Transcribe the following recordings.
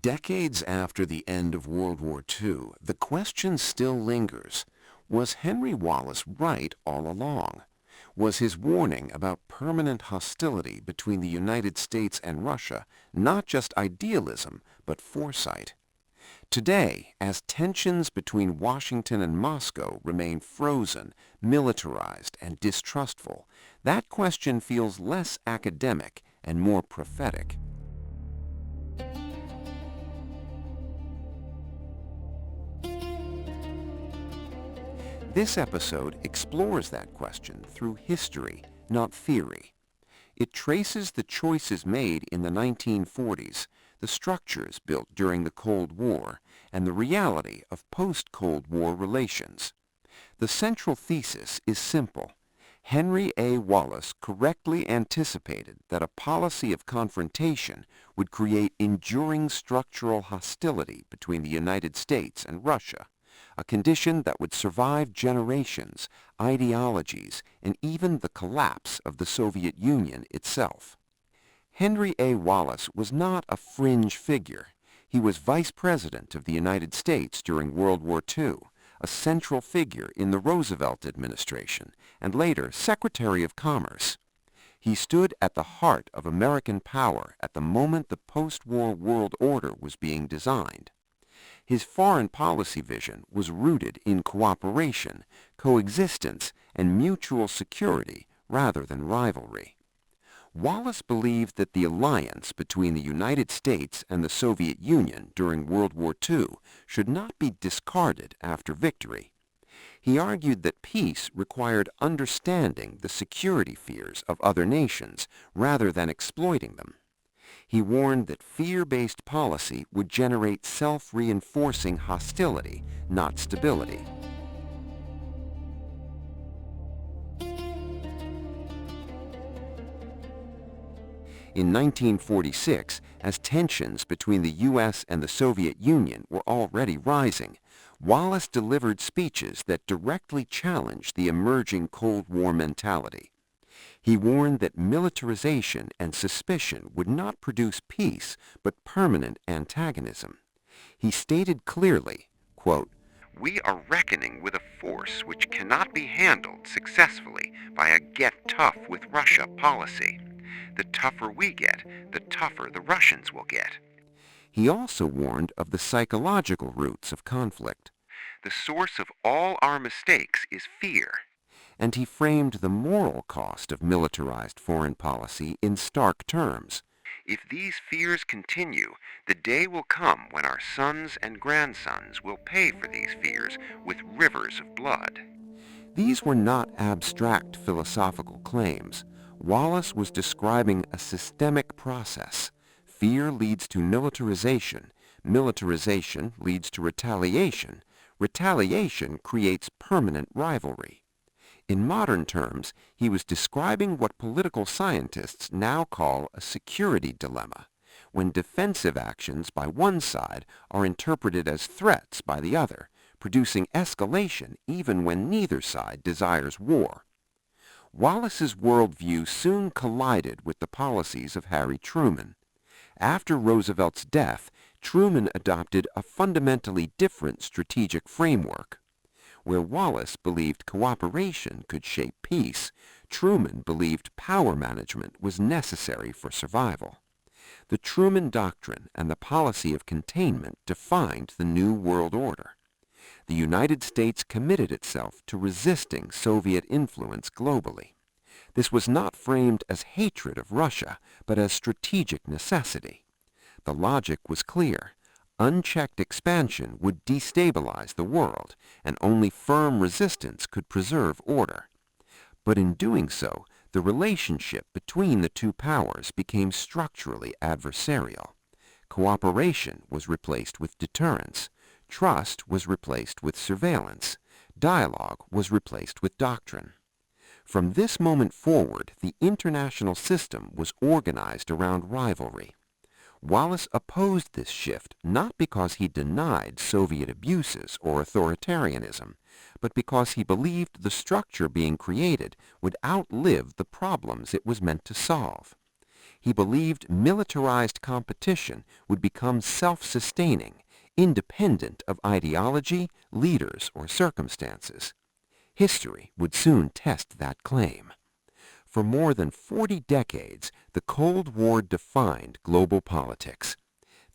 Decades after the end of World War II, the question still lingers. Was Henry Wallace right all along? Was his warning about permanent hostility between the United States and Russia not just idealism, but foresight? Today, as tensions between Washington and Moscow remain frozen, militarized, and distrustful, that question feels less academic and more prophetic. This episode explores that question through history, not theory. It traces the choices made in the 1940s, the structures built during the Cold War, and the reality of post-Cold War relations. The central thesis is simple. Henry A. Wallace correctly anticipated that a policy of confrontation would create enduring structural hostility between the United States and Russia, a condition that would survive generations, ideologies, and even the collapse of the Soviet Union itself. Henry A. Wallace was not a fringe figure. He was Vice President of the United States during World War II, a central figure in the Roosevelt administration, and later Secretary of Commerce. He stood at the heart of American power at the moment the post-war world order was being designed. His foreign policy vision was rooted in cooperation, coexistence, and mutual security rather than rivalry. Wallace believed that the alliance between the United States and the Soviet Union during World War II should not be discarded after victory. He argued that peace required understanding the security fears of other nations rather than exploiting them. He warned that fear-based policy would generate self-reinforcing hostility, not stability. In 1946, as tensions between the U.S. and the Soviet Union were already rising, Wallace delivered speeches that directly challenged the emerging Cold War mentality. He warned that militarization and suspicion would not produce peace, but permanent antagonism. He stated clearly, quote, "We are reckoning with a force which cannot be handled successfully by a get-tough-with-Russia policy. The tougher we get, the tougher the Russians will get." He also warned of the psychological roots of conflict. "The source of all our mistakes is fear." And he framed the moral cost of militarized foreign policy in stark terms. "If these fears continue, the day will come when our sons and grandsons will pay for these fears with rivers of blood." These were not abstract philosophical claims. Wallace was describing a systemic process. Fear leads to militarization. Militarization leads to retaliation. Retaliation creates permanent rivalry. In modern terms, he was describing what political scientists now call a security dilemma, when defensive actions by one side are interpreted as threats by the other, producing escalation even when neither side desires war. Wallace's worldview soon collided with the policies of Harry Truman. After Roosevelt's death, Truman adopted a fundamentally different strategic framework. Where Wallace believed cooperation could shape peace, Truman believed power management was necessary for survival. The Truman Doctrine and the policy of containment defined the new world order. The United States committed itself to resisting Soviet influence globally. This was not framed as hatred of Russia, but as strategic necessity. The logic was clear. Unchecked expansion would destabilize the world, and only firm resistance could preserve order. But in doing so, the relationship between the two powers became structurally adversarial. Cooperation was replaced with deterrence. Trust was replaced with surveillance. Dialogue was replaced with doctrine. From this moment forward, the international system was organized around rivalry. Wallace opposed this shift not because he denied Soviet abuses or authoritarianism, but because he believed the structure being created would outlive the problems it was meant to solve. He believed militarized competition would become self-sustaining, independent of ideology, leaders, or circumstances. History would soon test that claim. For more than 40 decades, the Cold War defined global politics.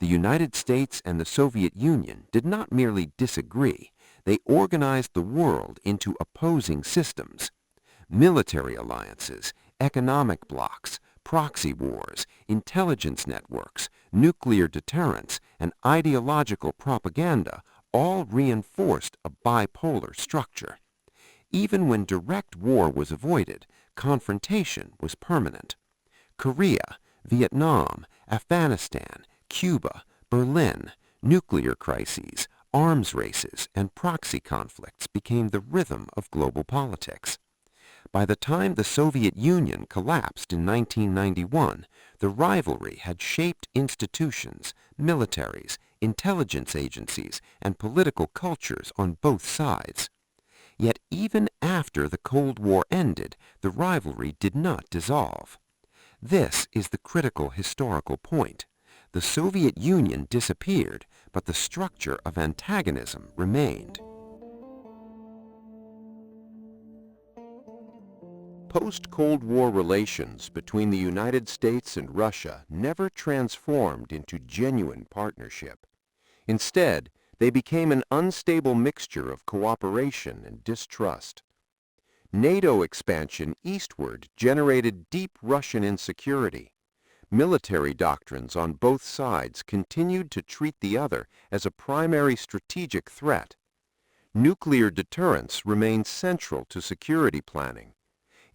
The United States and the Soviet Union did not merely disagree, they organized the world into opposing systems. Military alliances, economic blocs, proxy wars, intelligence networks, nuclear deterrence, and ideological propaganda all reinforced a bipolar structure. Even when direct war was avoided, confrontation was permanent. Korea, Vietnam, Afghanistan, Cuba, Berlin, nuclear crises, arms races, and proxy conflicts became the rhythm of global politics. By the time the Soviet Union collapsed in 1991, the rivalry had shaped institutions, militaries, intelligence agencies, and political cultures on both sides. Yet even after the Cold War ended, the rivalry did not dissolve. This is the critical historical point. The Soviet Union disappeared, but the structure of antagonism remained. Post-Cold War relations between the United States and Russia never transformed into genuine partnership. Instead, they became an unstable mixture of cooperation and distrust. NATO expansion eastward generated deep Russian insecurity. Military doctrines on both sides continued to treat the other as a primary strategic threat. Nuclear deterrence remained central to security planning.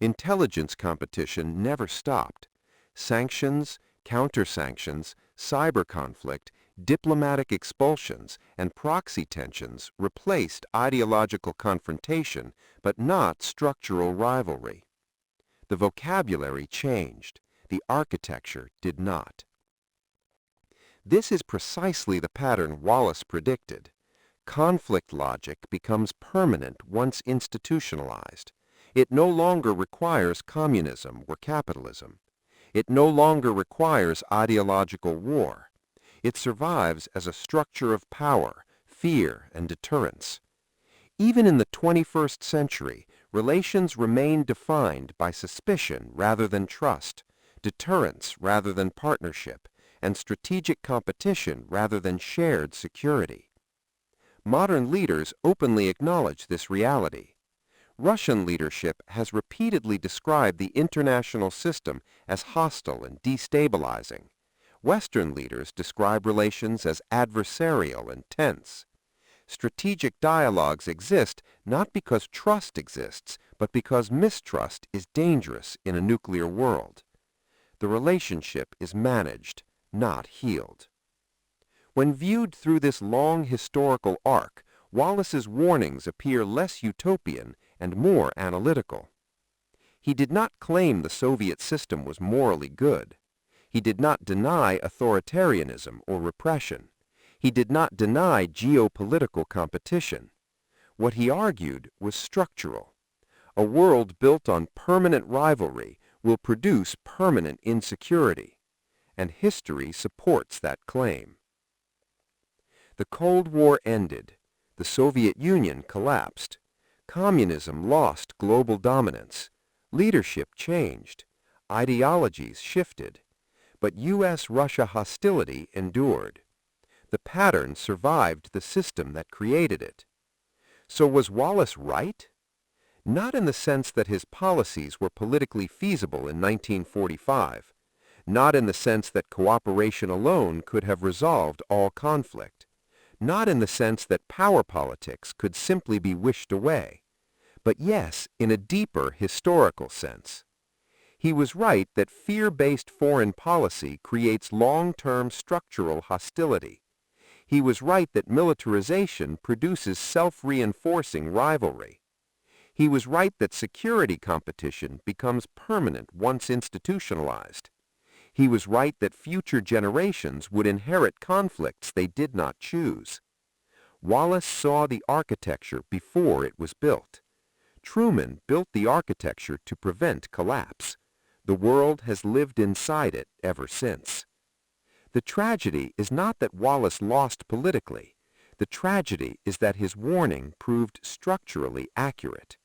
Intelligence competition never stopped. Sanctions, counter-sanctions, cyber conflict, diplomatic expulsions, and proxy tensions replaced ideological confrontation, but not structural rivalry. The vocabulary changed. The architecture did not. This is precisely the pattern Wallace predicted. Conflict logic becomes permanent once institutionalized. It no longer requires communism or capitalism. It no longer requires ideological war. It survives as a structure of power, fear, and deterrence. Even in the 21st century, relations remain defined by suspicion rather than trust, deterrence rather than partnership, and strategic competition rather than shared security. Modern leaders openly acknowledge this reality. Russian leadership has repeatedly described the international system as hostile and destabilizing. Western leaders describe relations as adversarial and tense. Strategic dialogues exist not because trust exists, but because mistrust is dangerous in a nuclear world. The relationship is managed, not healed. When viewed through this long historical arc, Wallace's warnings appear less utopian and more analytical. He did not claim the Soviet system was morally good. He did not deny authoritarianism or repression. He did not deny geopolitical competition. What he argued was structural. A world built on permanent rivalry will produce permanent insecurity, and history supports that claim. The Cold War ended. The Soviet Union collapsed. Communism lost global dominance. Leadership changed. Ideologies shifted. But U.S.-Russia hostility endured. The pattern survived the system that created it. So was Wallace right? Not in the sense that his policies were politically feasible in 1945. Not in the sense that cooperation alone could have resolved all conflict. Not in the sense that power politics could simply be wished away. But yes, in a deeper historical sense. He was right that fear-based foreign policy creates long-term structural hostility. He was right that militarization produces self-reinforcing rivalry. He was right that security competition becomes permanent once institutionalized. He was right that future generations would inherit conflicts they did not choose. Wallace saw the architecture before it was built. Truman built the architecture to prevent collapse. The world has lived inside it ever since. The tragedy is not that Wallace lost politically. The tragedy is that his warning proved structurally accurate.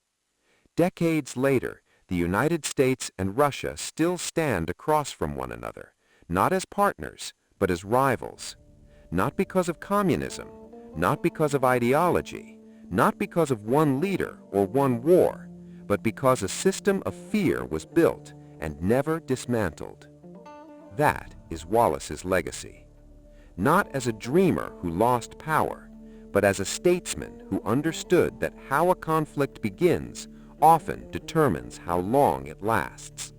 Decades later, the United States and Russia still stand across from one another, not as partners, but as rivals. Not because of communism, not because of ideology, not because of one leader or one war, but because a system of fear was built and never dismantled. That is Wallace's legacy. Not as a dreamer who lost power, but as a statesman who understood that how a conflict begins often determines how long it lasts.